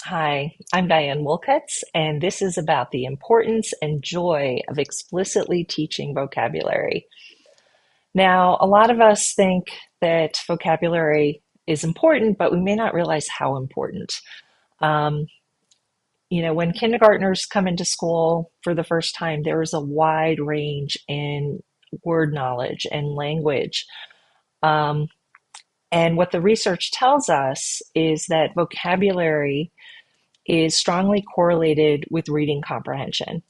Hi, I'm Diane Wolkutz, and this is about the importance and joy of explicitly teaching vocabulary. Now, a lot of us think that vocabulary is important, but we may not realize how important. Um, when kindergartners come into school for the first time, there is a wide range in word knowledge and language. Um, and what the research tells us is that vocabulary is strongly correlated with reading comprehension.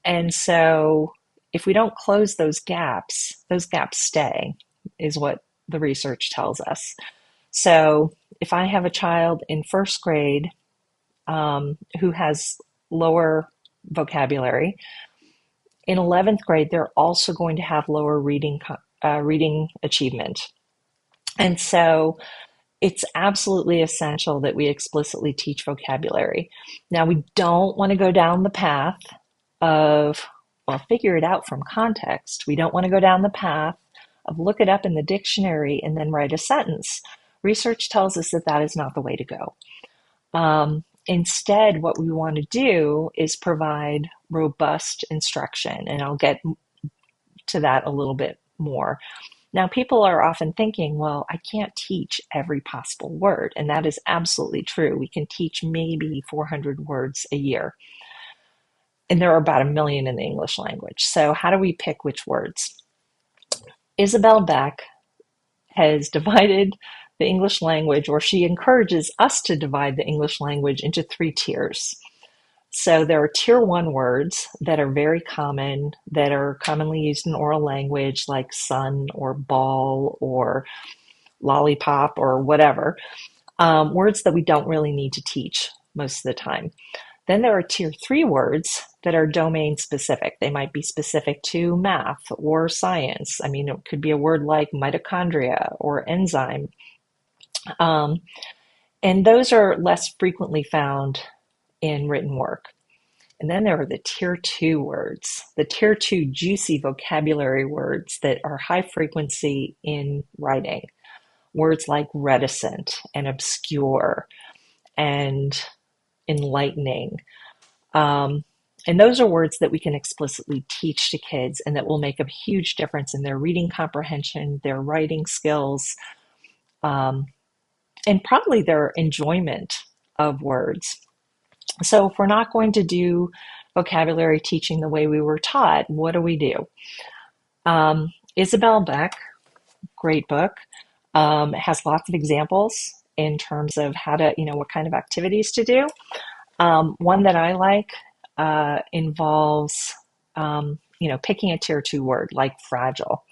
And so if we don't close those gaps stay, is what the research tells us. So if I have a child in first grade who has lower vocabulary, in 11th grade, they're also going to have lower reading achievement. And so it's absolutely essential that we explicitly teach vocabulary. Now, we don't want to go down the path of, well, figure it out from context. We don't want to go down the path of look it up in the dictionary and then write a sentence. Research tells us that that is not the way to go. Instead, what we want to do is provide robust instruction, and I'll get to that a little bit more. Now, people are often thinking, well, I can't teach every possible word, and that is absolutely true. We can teach maybe 400 words a year, and there are about 1 million in the English language. So how do we pick which words? Isabel Beck has divided the English language, or she encourages us to divide the English language into 3 tiers. So there are tier 1 words that are very common, that are commonly used in oral language, like sun or ball or lollipop or whatever, words that we don't really need to teach most of the time. Then there are tier 3 words that are domain specific. They might be specific to math or science. I mean, it could be a word like mitochondria or enzyme. And those are less frequently found in written work. And then there are the tier 2 words, the tier 2 juicy vocabulary words that are high frequency in writing. Words like reticent and obscure and enlightening. And those are words that we can explicitly teach to kids and that will make a huge difference in their reading comprehension, their writing skills, and probably their enjoyment of words. So if we're not going to do vocabulary teaching the way we were taught, what do? Isabel Beck, great book, has lots of examples in terms of how to, what kind of activities to do. One that I like involves, picking a tier 2 word like fragile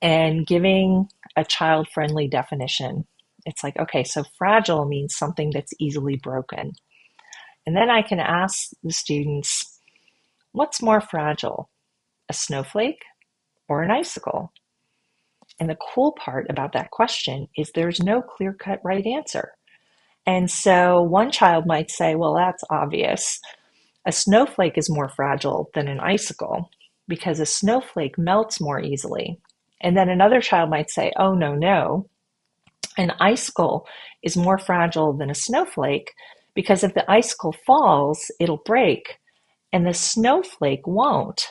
and giving a child-friendly definition. It's like, okay, so fragile means something that's easily broken. And then I can ask the students, what's more fragile, a snowflake or an icicle? And the cool part about that question is there's no clear-cut right answer. And so one child might say, well, that's obvious. A snowflake is more fragile than an icicle because a snowflake melts more easily. And then another child might say, oh, no, an icicle is more fragile than a snowflake because if the icicle falls, it'll break and the snowflake won't.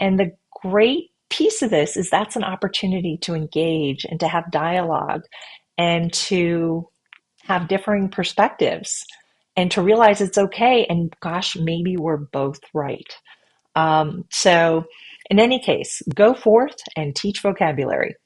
And the great piece of this is that's an opportunity to engage and to have dialogue and to have differing perspectives and to realize it's okay. And gosh, maybe we're both right. So in any case, go forth and teach vocabulary.